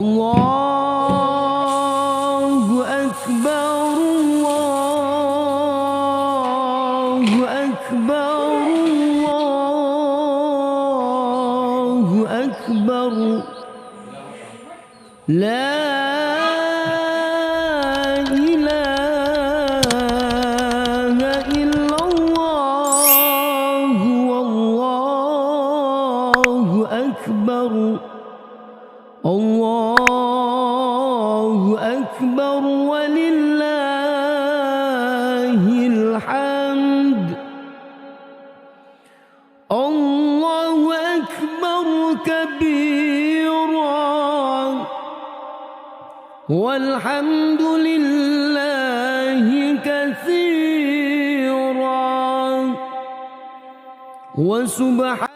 Allahu Akbar, Allahu Akbar, Allahu Akbar. La ilaha illallah, wallahu akbar. Allahu akbar walillahil hamd. Allahu akbar kabira walhamdulillahi katsira wa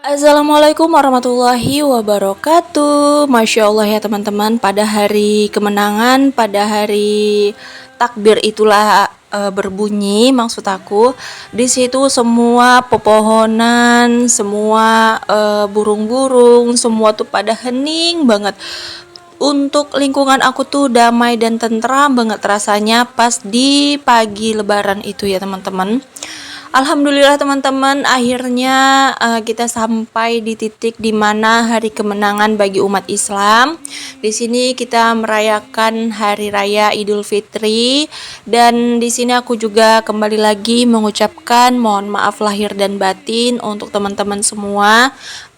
Assalamualaikum warahmatullahi wabarakatuh. Masya Allah ya teman-teman, pada hari kemenangan, pada hari takbir itulah berbunyi, maksud aku di situ semua pepohonan, semua burung-burung, semua tuh pada hening banget. Untuk lingkungan aku tuh damai dan tentram banget rasanya pas di pagi lebaran itu ya teman-teman. Alhamdulillah teman-teman, akhirnya kita sampai di titik dimana hari kemenangan bagi umat Islam. Di sini kita merayakan hari raya Idul Fitri, dan di sini aku juga kembali lagi mengucapkan mohon maaf lahir dan batin untuk teman-teman semua.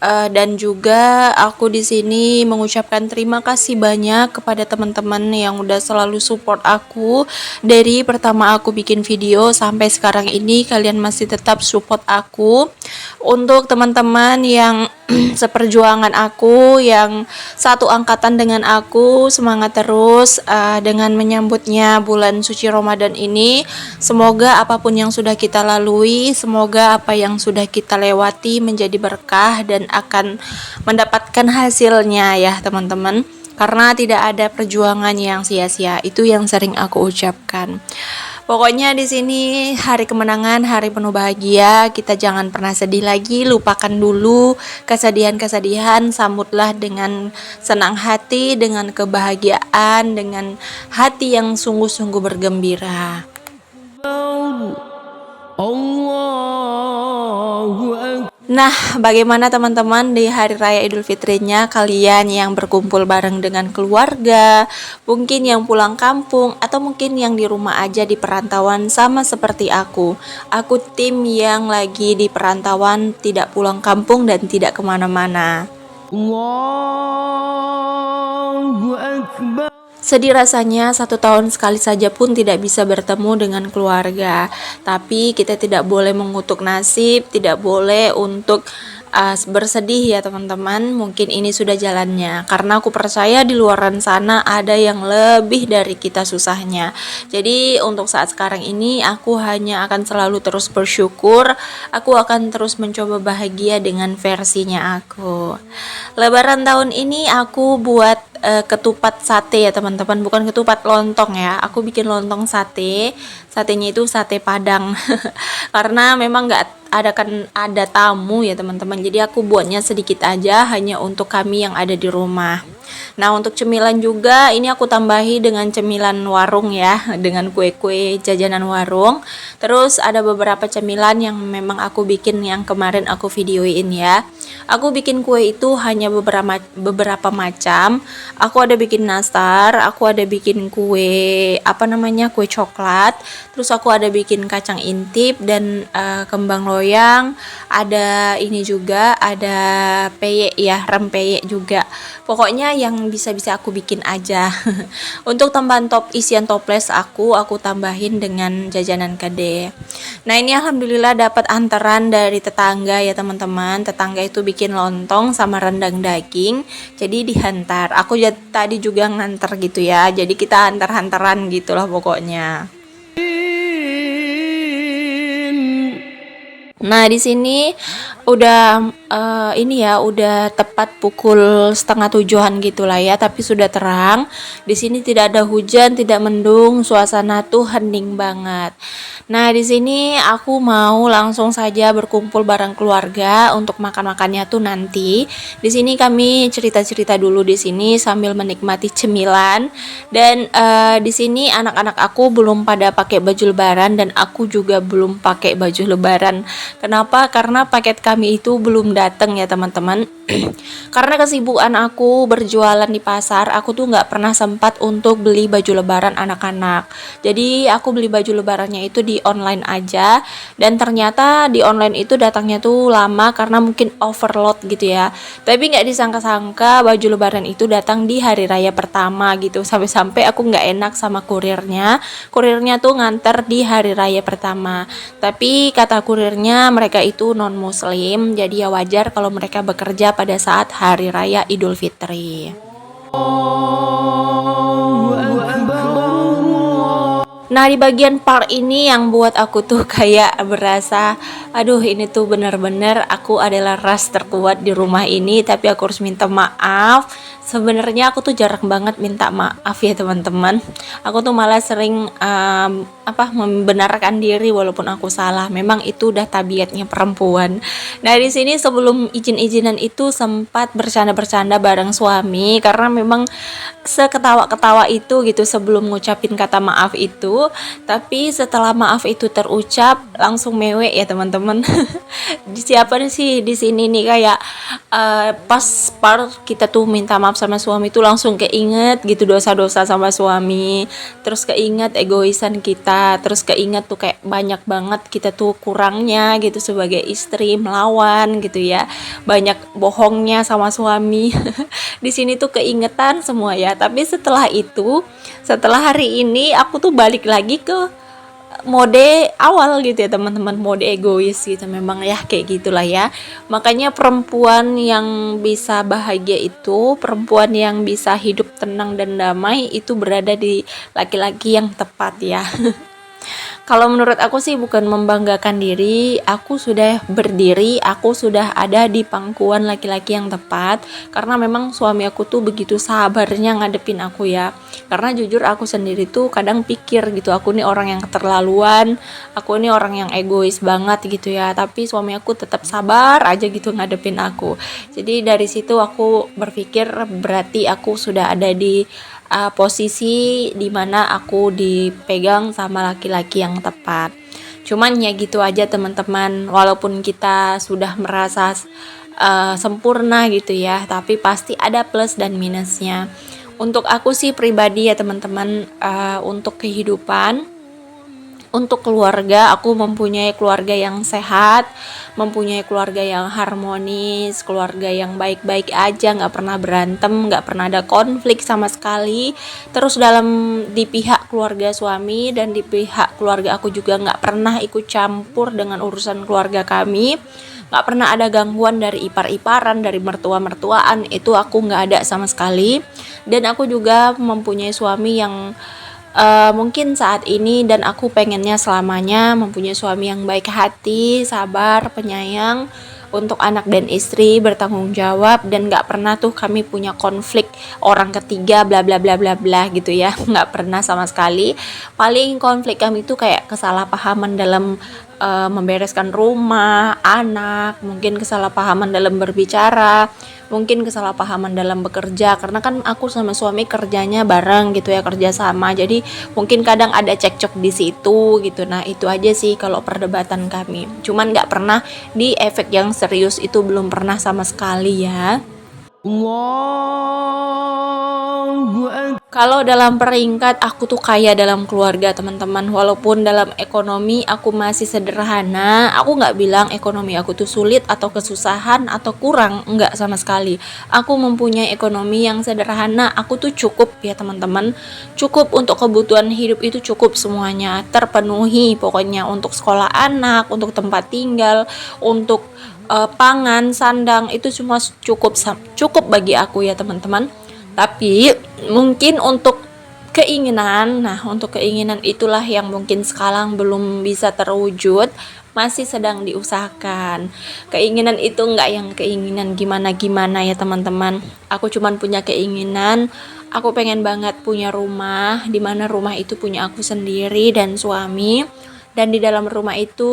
Dan juga aku di sini mengucapkan terima kasih banyak kepada teman-teman yang udah selalu support aku dari pertama aku bikin video sampai sekarang ini. Kalian masih tetap support aku. Untuk teman-teman yang seperjuangan aku, yang satu angkatan dengan aku, semangat terus dengan menyambutnya bulan suci Ramadan ini. Semoga apapun yang sudah kita lalui, semoga apa yang sudah kita lewati menjadi berkah dan akan mendapatkan hasilnya ya teman-teman, karena tidak ada perjuangan yang sia-sia. Itu yang sering aku ucapkan. Pokoknya di sini hari kemenangan, hari penuh bahagia. Kita jangan pernah sedih lagi, lupakan dulu kesedihan-kesedihan, sambutlah dengan senang hati, dengan kebahagiaan, dengan hati yang sungguh-sungguh bergembira. Nah, bagaimana teman-teman di hari raya Idul Fitrinya kalian yang berkumpul bareng dengan keluarga, mungkin yang pulang kampung, atau mungkin yang di rumah aja di perantauan sama seperti aku. Aku tim yang lagi di perantauan, tidak pulang kampung dan tidak kemana-mana. Allahu Akbar. Sedih rasanya 1 tahun sekali saja pun tidak bisa bertemu dengan keluarga. Tapi kita tidak boleh mengutuk nasib, tidak boleh untuk bersedih ya teman-teman. Mungkin ini sudah jalannya, karena aku percaya di luaran sana ada yang lebih dari kita susahnya. Jadi untuk saat sekarang ini aku hanya akan selalu terus bersyukur. Aku akan terus mencoba bahagia dengan versinya aku. Lebaran tahun ini aku buat ketupat sate ya teman-teman, bukan ketupat lontong ya. Aku bikin lontong sate. Satenya itu sate Padang. Karena memang ada tamu ya teman-teman. Jadi aku buatnya sedikit aja, hanya untuk kami yang ada di rumah. Nah, untuk cemilan juga ini aku tambahi dengan cemilan warung ya, dengan kue-kue jajanan warung. Terus ada beberapa cemilan yang memang aku bikin, yang kemarin aku videoin ya. Aku bikin kue itu hanya beberapa macam. Aku ada bikin nastar, aku ada bikin kue kue coklat. Terus aku ada bikin kacang intip dan kembang loyang. Ada ini juga, ada peyek ya, rempeyek juga. Pokoknya yang bisa-bisa aku bikin aja. Untuk tambahan isian toples aku tambahin dengan jajanan kade. Nah, ini alhamdulillah dapat antaran dari tetangga ya teman-teman. Tetangga itu bikin lontong sama rendang daging, jadi dihantar. Aku tadi juga nganter gitu ya. Jadi kita antar-hantaran gitulah pokoknya. Nah, di sini Udah ini ya, udah tepat pukul setengah tujuan gitulah ya, tapi sudah terang. Di sini tidak ada hujan, tidak mendung, suasana tuh hening banget. Nah, di sini aku mau langsung saja berkumpul bareng keluarga untuk makan-makannya tuh nanti. Di sini kami cerita-cerita dulu di sini sambil menikmati cemilan dan di sini anak-anak aku belum pada pakai baju lebaran dan aku juga belum pakai baju lebaran. Kenapa? Karena paket kami itu belum datang ya teman-teman. Karena kesibukan aku berjualan di pasar, aku tuh nggak pernah sempat untuk beli baju lebaran anak-anak. Jadi aku beli baju lebarannya itu di online aja, dan ternyata di online itu datangnya tuh lama karena mungkin overload gitu ya. Tapi nggak disangka-sangka baju lebaran itu datang di hari raya pertama gitu. Sampai-sampai aku nggak enak sama kurirnya. Kurirnya tuh nganter di hari raya pertama. Tapi kata kurirnya mereka itu non muslim, jadi ya wajar kalau mereka bekerja pada saat hari raya Idul Fitri. Nah, di bagian part ini yang buat aku tuh kayak berasa, aduh ini tuh bener-bener aku adalah ras terkuat di rumah ini, tapi aku harus minta maaf. Sebenarnya aku tuh jarang banget minta maaf ya teman-teman. Aku tuh malah sering membenarkan diri walaupun aku salah. Memang itu udah tabiatnya perempuan. Nah, di sini sebelum izin-izinan itu sempat bercanda-bercanda bareng suami karena memang seketawa-ketawa itu gitu sebelum ngucapin kata maaf itu. Tapi setelah maaf itu terucap langsung mewek ya teman-teman. Siapa sih di sini nih kayak pas part kita tuh minta maaf sama suami tuh langsung keinget gitu dosa-dosa sama suami, terus keinget egoisan kita, terus keinget tuh kayak banyak banget kita tuh kurangnya gitu sebagai istri melawan gitu ya, banyak bohongnya sama suami. Di sini tuh keingetan semua ya. Tapi setelah itu, setelah hari ini aku tuh balik lagi ke mode awal gitu ya teman-teman, mode egois gitu. Memang ya kayak gitulah ya. Makanya perempuan yang bisa bahagia itu, perempuan yang bisa hidup tenang dan damai itu berada di laki-laki yang tepat ya. Kalau menurut aku sih bukan membanggakan diri, aku sudah berdiri, aku sudah ada di pangkuan laki-laki yang tepat. Karena memang suami aku tuh begitu sabarnya ngadepin aku ya. Karena jujur aku sendiri tuh kadang pikir gitu, aku nih orang yang keterlaluan, aku nih orang yang egois banget gitu ya. Tapi suami aku tetap sabar aja gitu ngadepin aku. Jadi dari situ aku berpikir berarti aku sudah ada di posisi dimana aku dipegang sama laki-laki yang tepat. Cuman ya gitu aja teman-teman, walaupun kita sudah merasa sempurna gitu ya, tapi pasti ada plus dan minusnya. Untuk aku sih pribadi ya teman-teman, untuk kehidupan, untuk keluarga, aku mempunyai keluarga yang sehat, mempunyai keluarga yang harmonis, keluarga yang baik-baik aja, nggak pernah berantem, nggak pernah ada konflik sama sekali. Terus di pihak keluarga suami dan di pihak keluarga aku juga nggak pernah ikut campur dengan urusan keluarga kami. Nggak pernah ada gangguan dari ipar-iparan, dari mertua-mertuaan, itu aku nggak ada sama sekali. Dan aku juga mempunyai suami yang mungkin saat ini dan aku pengennya selamanya mempunyai suami yang baik hati, sabar, penyayang untuk anak dan istri, bertanggung jawab, dan nggak pernah tuh kami punya konflik orang ketiga bla bla bla bla bla gitu ya. Nggak pernah sama sekali. Paling konflik kami itu kayak kesalahpahaman dalam membereskan rumah, anak, mungkin kesalahpahaman dalam berbicara, mungkin kesalahpahaman dalam bekerja, karena kan aku sama suami kerjanya bareng gitu ya, kerja sama, jadi mungkin kadang ada cekcok di situ gitu. Nah itu aja sih kalau perdebatan kami, cuman nggak pernah di efek yang serius, itu belum pernah sama sekali ya. Kalau dalam peringkat aku tuh kaya dalam keluarga teman-teman, walaupun dalam ekonomi aku masih sederhana. Aku nggak bilang ekonomi aku tuh sulit atau kesusahan atau kurang, nggak sama sekali. Aku mempunyai ekonomi yang sederhana, aku tuh cukup ya teman-teman, cukup untuk kebutuhan hidup, itu cukup semuanya terpenuhi pokoknya, untuk sekolah anak, untuk tempat tinggal, untuk pangan, sandang, itu semua cukup bagi aku ya teman-teman. Tapi mungkin untuk keinginan, nah untuk keinginan itulah yang mungkin sekarang belum bisa terwujud. masih sedang diusahakan. Keinginan itu nggak yang keinginan gimana-gimana ya teman-teman. Aku cuman punya keinginan, aku pengen banget punya rumah, dimana rumah itu punya aku sendiri dan suami. Dan di dalam rumah itu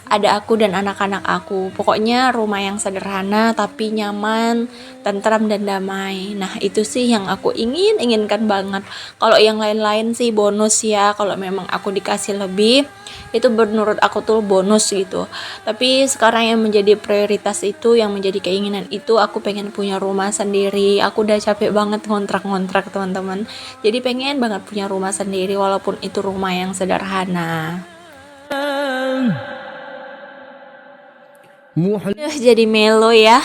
ada aku dan anak-anak aku. Pokoknya rumah yang sederhana tapi nyaman, tentram dan damai. Nah, itu sih yang aku inginkan banget. Kalau yang lain-lain sih bonus ya. Kalau memang aku dikasih lebih, itu menurut aku tuh bonus gitu. Tapi sekarang yang menjadi prioritas itu, yang menjadi keinginan itu, aku pengen punya rumah sendiri. Aku udah capek banget ngontrak-ngontrak teman-teman. Jadi pengen banget punya rumah sendiri walaupun itu rumah yang sederhana. Jadi melo ya.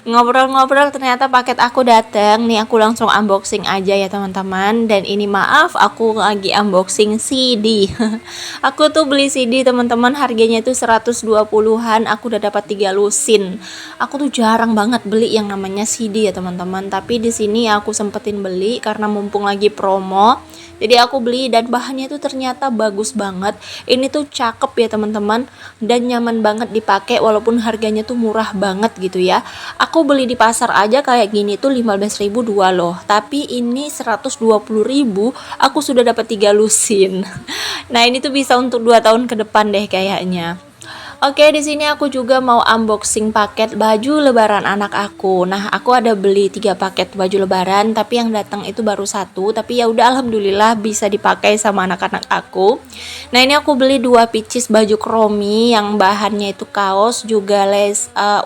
Ngobrol-ngobrol ternyata paket aku datang nih, aku langsung unboxing aja ya teman-teman. Dan ini maaf, aku lagi unboxing CD. Aku tuh beli CD teman-teman, harganya tuh 120-an, aku udah dapat 3 lusin. Aku tuh jarang banget beli yang namanya CD ya teman-teman, tapi di sini aku sempetin beli karena mumpung lagi promo. Jadi aku beli dan bahannya tuh ternyata bagus banget. Ini tuh cakep ya teman-teman dan nyaman banget dipakai walaupun harganya tuh murah banget gitu ya. Aku beli di pasar aja kayak gini tuh 15.000 dua loh. Tapi ini 120.000 aku sudah dapat 3 lusin. Nah, ini tuh bisa untuk 2 tahun ke depan deh kayaknya. Oke, di sini aku juga mau unboxing paket baju lebaran anak aku. Nah, aku ada beli 3 paket baju lebaran, tapi yang datang itu baru 1. Tapi ya udah, alhamdulillah bisa dipakai sama anak-anak aku. Nah, ini aku beli 2 pieces baju kromi yang bahannya itu kaos, juga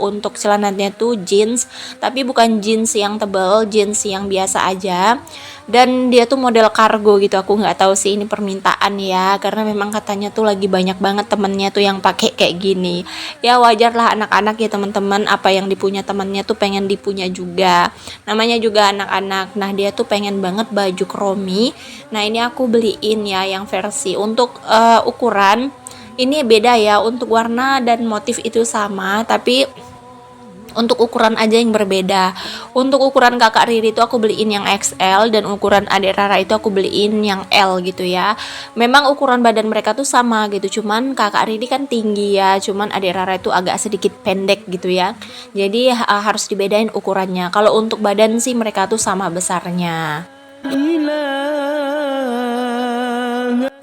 untuk celananya tuh jeans, tapi bukan jeans yang tebal, jeans yang biasa aja. Dan dia tuh model kargo gitu, aku nggak tahu sih ini permintaan ya, karena memang katanya tuh lagi banyak banget temennya tuh yang pakai kayak gini. Ya wajar lah anak-anak ya teman-teman, apa yang dipunya temennya tuh pengen dipunya juga, namanya juga anak-anak. Nah, dia tuh pengen banget baju kromi. Nah, ini aku beliin ya yang versi untuk ukuran ini beda ya, untuk warna dan motif itu sama, tapi untuk ukuran aja yang berbeda. Untuk ukuran kakak Riri itu aku beliin yang XL, dan ukuran adik Rara itu aku beliin yang L gitu ya. Memang ukuran badan mereka tuh sama gitu, cuman kakak Riri kan tinggi ya, cuman adik Rara itu agak sedikit pendek gitu ya. Jadi harus dibedain ukurannya. Kalau untuk badan sih mereka tuh sama besarnya.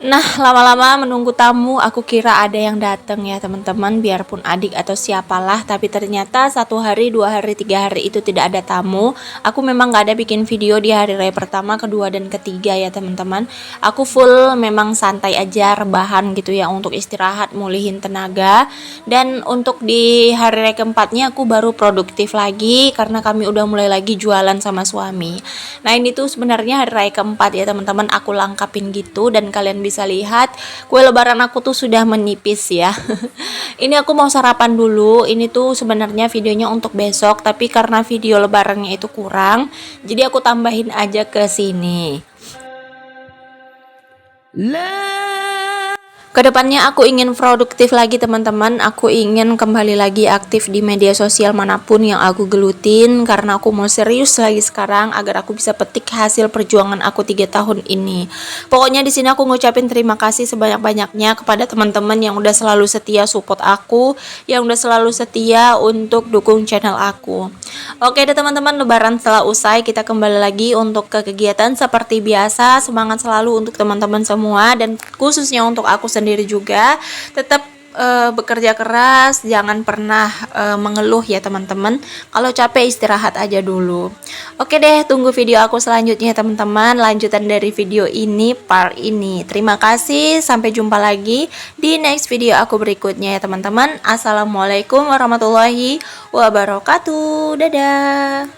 Nah, lama-lama menunggu tamu, aku kira ada yang datang ya teman-teman, biarpun adik atau siapalah, tapi ternyata 1 hari, 2 hari, 3 hari itu tidak ada tamu. Aku memang gak ada bikin video di hari raya pertama, kedua, dan ketiga ya teman-teman. Aku full memang santai aja, rebahan gitu ya, untuk istirahat, mulihin tenaga. Dan untuk di hari raya keempatnya aku baru produktif lagi, karena kami udah mulai lagi jualan sama suami. Nah, ini tuh sebenarnya hari raya keempat ya teman-teman, aku lengkapin gitu, dan kalian bisa lihat kue lebaran aku tuh sudah menipis ya. Ini aku mau sarapan dulu. Ini tuh sebenarnya videonya untuk besok, tapi karena video lebarannya itu kurang, jadi aku tambahin aja ke sini. Kedepannya aku ingin produktif lagi teman-teman, aku ingin kembali lagi aktif di media sosial manapun yang aku gelutin, karena aku mau serius lagi sekarang agar aku bisa petik hasil perjuangan aku 3 tahun ini. Pokoknya di sini aku ngucapin terima kasih sebanyak-banyaknya kepada teman-teman yang udah selalu setia support aku, yang udah selalu setia untuk dukung channel aku. Oke deh teman-teman, lebaran setelah usai, kita kembali lagi untuk ke kegiatan seperti biasa. Semangat selalu untuk teman-teman semua, dan khususnya untuk aku sendiri juga. Tetap bekerja keras, jangan pernah mengeluh ya teman-teman. Kalau capek istirahat aja dulu. Oke deh, tunggu video aku selanjutnya teman-teman, lanjutan dari video ini, part ini. Terima kasih, sampai jumpa lagi di next video aku berikutnya ya teman-teman. Assalamualaikum warahmatullahi wabarakatuh. Dadah.